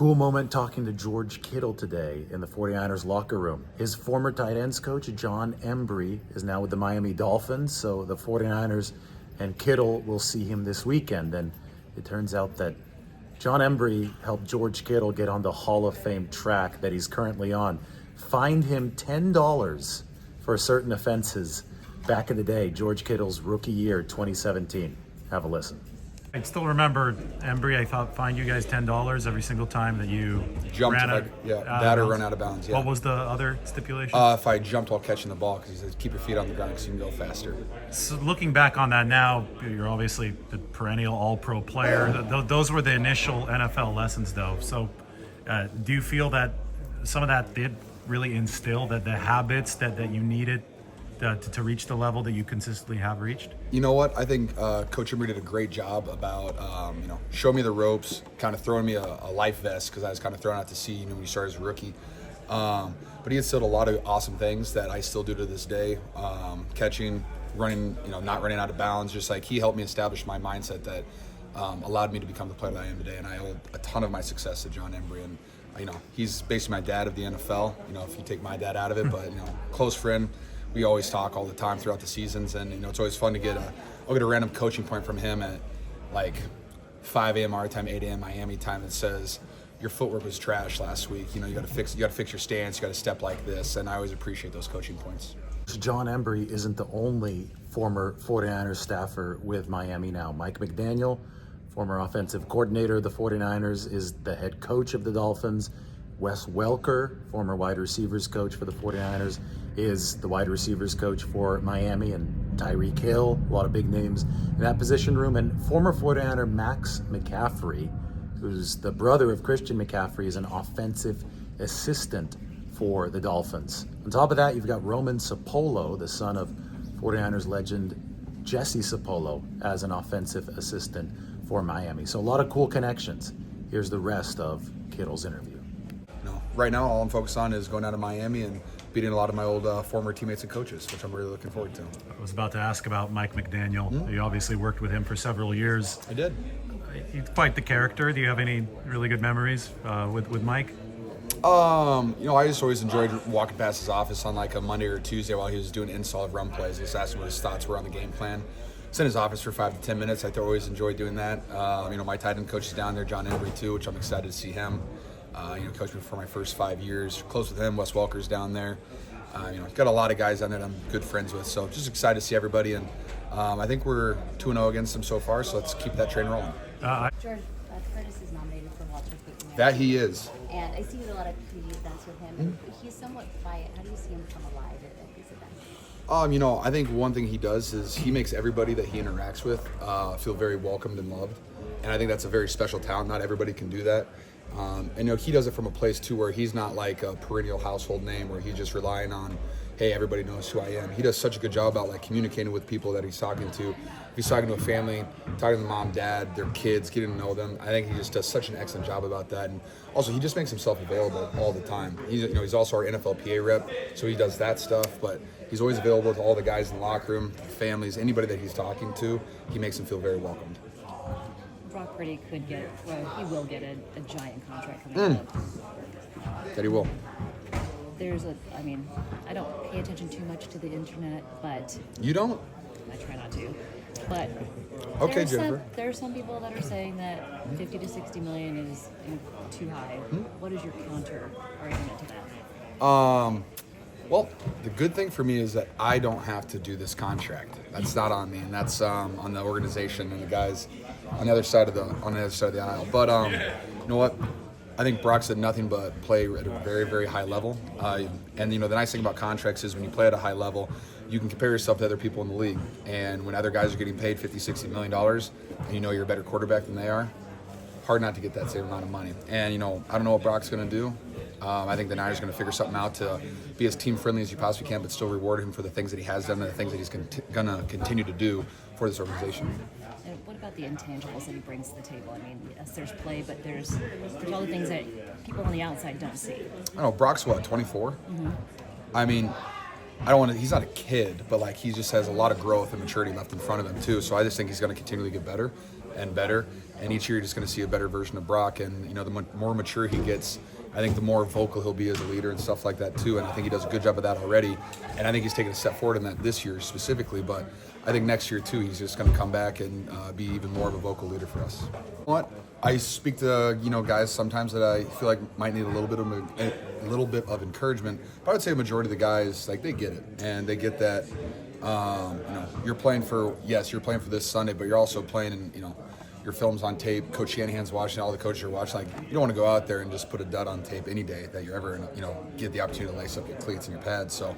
Cool moment talking to George Kittle today in the 49ers locker room. His former tight ends coach, John Embry, is now with the Miami Dolphins, so the 49ers and Kittle will see him this weekend. And it turns out that John Embry helped George Kittle get on the Hall of Fame track that he's currently on. Fined him $10 for certain offenses back in the day, George Kittle's rookie year, 2017. Have a listen. I still remember Embry, I thought, fined you guys $10 every single time that you Jumped, ran like, that or run out of bounds. Yeah. What was the other stipulation? If I jumped while catching the ball, because he says keep your feet on the ground because you can go faster. So looking back on that now, you're obviously the perennial All-Pro player. Those were the initial NFL lessons, though. So do you feel that some of that did really instill the habits that you needed to reach the level that you consistently have reached? You know what? I think Coach Embry did a great job about, showing me the ropes, kind of throwing me a life vest because I was kind of thrown out to sea, when you start as a rookie. But he instilled a lot of awesome things that I still do to this day. Catching, running, not running out of bounds. Just like he helped me establish my mindset that allowed me to become the player that I am today. And I owe a ton of my success to John Embry. And, he's basically my dad of the NFL, if you take my dad out of it. But, close friend. We always talk all the time throughout the seasons, and it's always fun to I'll get a random coaching point from him at like 5 a.m. our time, 8 a.m. Miami time that says your footwork was trash last week. You got to fix your stance. You got to step like this, and I always appreciate those coaching points. John Embry isn't the only former 49ers staffer with Miami now. Mike McDaniel, former offensive coordinator of the 49ers, is the head coach of the Dolphins. Wes Welker, former wide receivers coach for the 49ers, is the wide receivers coach for Miami, and Tyreek Hill, a lot of big names in that position room. And former 49er Max McCaffrey, who's the brother of Christian McCaffrey, is an offensive assistant for the Dolphins. On top of that, you've got Roman Sapolo, the son of 49ers legend Jesse Sapolo, as an offensive assistant for Miami. So a lot of cool connections. Here's the rest of Kittle's interview. Right now, all I'm focused on is going out of Miami and beating a lot of my old former teammates and coaches, which I'm really looking forward to. I was about to ask about Mike McDaniel. You obviously worked with him for several years. I did. He's quite the character. Do you have any really good memories with Mike? I just always enjoyed walking past his office on like a Monday or Tuesday while he was doing install of run plays. Just asked him what his thoughts were on the game plan. It's in his office for 5 to 10 minutes. I always enjoyed doing that. My tight end coach is down there, John Embry too, which I'm excited to see him. Coached me for my first 5 years. Close with him. Wes Welker's down there. Got a lot of guys down there that I'm good friends with. So just excited to see everybody. And I think we're 2-0 against them so far. So let's keep that train rolling. George, Curtis is nominated for Walter Payton. That he is. And I see a lot of TV events with him. And he's somewhat quiet. How do you see him come alive at these events? I think one thing he does is he makes everybody that he interacts with feel very welcomed and loved. And I think that's a very special talent. Not everybody can do that. He does it from a place too where he's not like a perennial household name where he's just relying on, hey, everybody knows who I am. He does such a good job about like communicating with people that he's talking to. If he's talking to a family, talking to mom, dad, their kids, getting to know them. I think he just does such an excellent job about that. And also he just makes himself available all the time. He's also our NFLPA rep, so he does that stuff, but he's always available to all the guys in the locker room, families, anybody that he's talking to. He makes them feel very welcomed. Brock Purdy he will get a giant contract coming up. That he will. I don't pay attention too much to the internet, but You don't? I try not to. But Okay, Jennifer. There are some people that are saying that 50 to 60 million is too high. What is your counter argument to that? Well, the good thing for me is that I don't have to do this contract. That's not on me, and that's on the organization and the guys on the other side of the aisle. But you know what? I think Brock's did nothing but play at a very, very high level. And the nice thing about contracts is when you play at a high level, you can compare yourself to other people in the league. And when other guys are getting paid $50, $60 million, and you're a better quarterback than they are, hard not to get that same amount of money. And I don't know what Brock's going to do. I think the Niners are going to figure something out to be as team-friendly as you possibly can, but still reward him for the things that he has done and the things that he's going to continue to do for this organization. And what about the intangibles that he brings to the table? Yes, there's play, but there's all the things that people on the outside don't see. I don't know, Brock's what, 24? He's not a kid, but he just has a lot of growth and maturity left in front of him too. So I just think he's going to continually get better and better. And each year you're just going to see a better version of Brock. And, you know, the more mature he gets, I think the more vocal he'll be as a leader and stuff like that too. And I think he does a good job of that already. And I think he's taken a step forward in that this year specifically. But I think next year too, he's just going to come back and be even more of a vocal leader for us. You know what? I speak to, you know, guys sometimes that I feel like might need a little bit of encouragement. But I would say a majority of the guys, like, they get it, and they get that. You know, you're playing for this Sunday, but you're also playing in, you know, your film's on tape. Coach Shanahan's watching, all the coaches are watching. Like, you don't want to go out there and just put a dud on tape any day that you're ever, you know, get the opportunity to lace up your cleats and your pads. So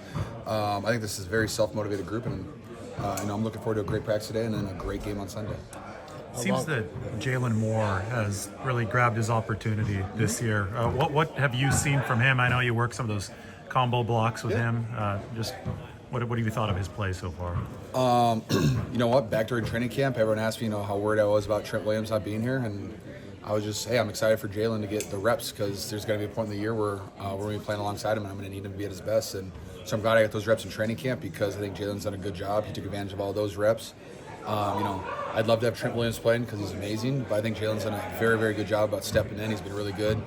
I think this is a very self-motivated group, and you know, I'm looking forward to a great practice today and then a great game on Sunday. Seems that Jalen Moore has really grabbed his opportunity this year. What have you seen from him? I know you worked some of those combo blocks with him. Just what have you thought of his play so far? You know what? Back during training camp, everyone asked me, you know, how worried I was about Trent Williams not being here, and I was just, hey, I'm excited for Jalen to get the reps because there's going to be a point in the year where we're going to be playing alongside him, and I'm going to need him to be at his best. And so I'm glad I got those reps in training camp because I think Jalen's done a good job. He took advantage of all those reps. You know, I'd love to have Trent Williams playing because he's amazing, but I think Jalen's done a very, very good job about stepping in. He's been really good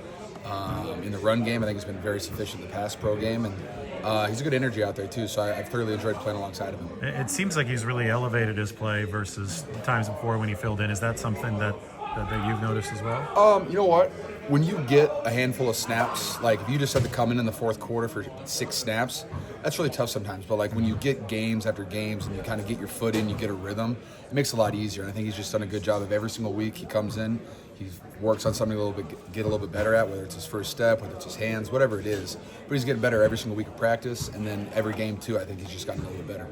in the run game. I think he's been very sufficient in the pass pro game, and he's a good energy out there too. So I've thoroughly enjoyed playing alongside of him. It seems like he's really elevated his play versus times before when he filled in. Is that something that you've noticed as well? You know what? When you get a handful of snaps, like if you just had to come in the fourth quarter for 6 snaps, that's really tough sometimes. But like when you get games after games and you kind of get your foot in, you get a rhythm, it makes it a lot easier. And I think he's just done a good job of every single week he comes in, he works on something get a little bit better at, whether it's his first step, whether it's his hands, whatever it is. But he's getting better every single week of practice, and then every game too, I think he's just gotten a little bit better.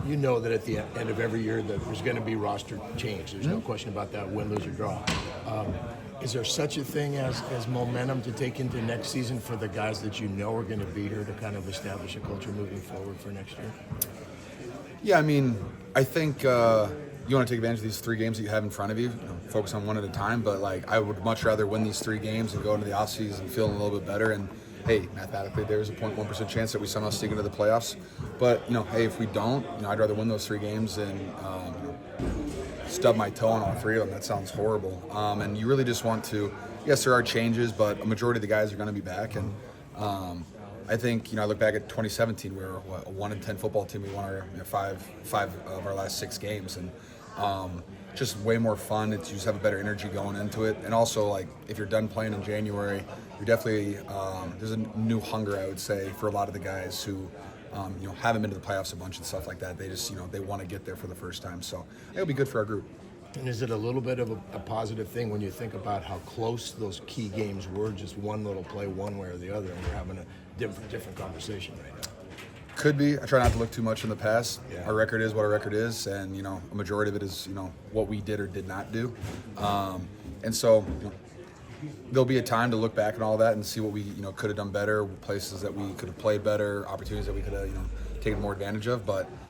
You know that at the end of every year that there's going to be roster change. There's no question about that, win, lose, or draw. Is there such a thing as momentum to take into next season for the guys that you know are going to be here to kind of establish a culture moving forward for next year? Yeah, I mean, I think you want to take advantage of these 3 games that you have in front of you, focus on one at a time. But like, I would much rather win these 3 games and go into the offseason feeling a little bit better. And hey, mathematically, there's a 0.1% chance that we somehow sneak into the playoffs. But you know, hey, if we don't, you know, I'd rather win those 3 games and stub my toe on all 3 of them. That sounds horrible. And you really just want to. Yes, there are changes, but a majority of the guys are going to be back. And I think, you know, I look back at 2017, we were a 1-10 football team. We won our 5 of our last 6 games, and just way more fun. You just have a better energy going into it. And also, like, if you're done playing in January, you're definitely there's a new hunger, I would say, for a lot of the guys who you know, haven't been to the playoffs a bunch and stuff like that. They just, you know, they want to get there for the first time. So it'll be good for our group. And is it a little bit of a positive thing when you think about how close those key games were, just one little play one way or the other, and we're having a different conversation right now? Could be. I try not to look too much in the past. Yeah. Our record is what our record is, and you know, a majority of it is, you know, what we did or did not do. And so, you know, there'll be a time to look back and all that and see what we, you know, could have done better, places that we could have played better, opportunities that we could have, you know, taken more advantage of. But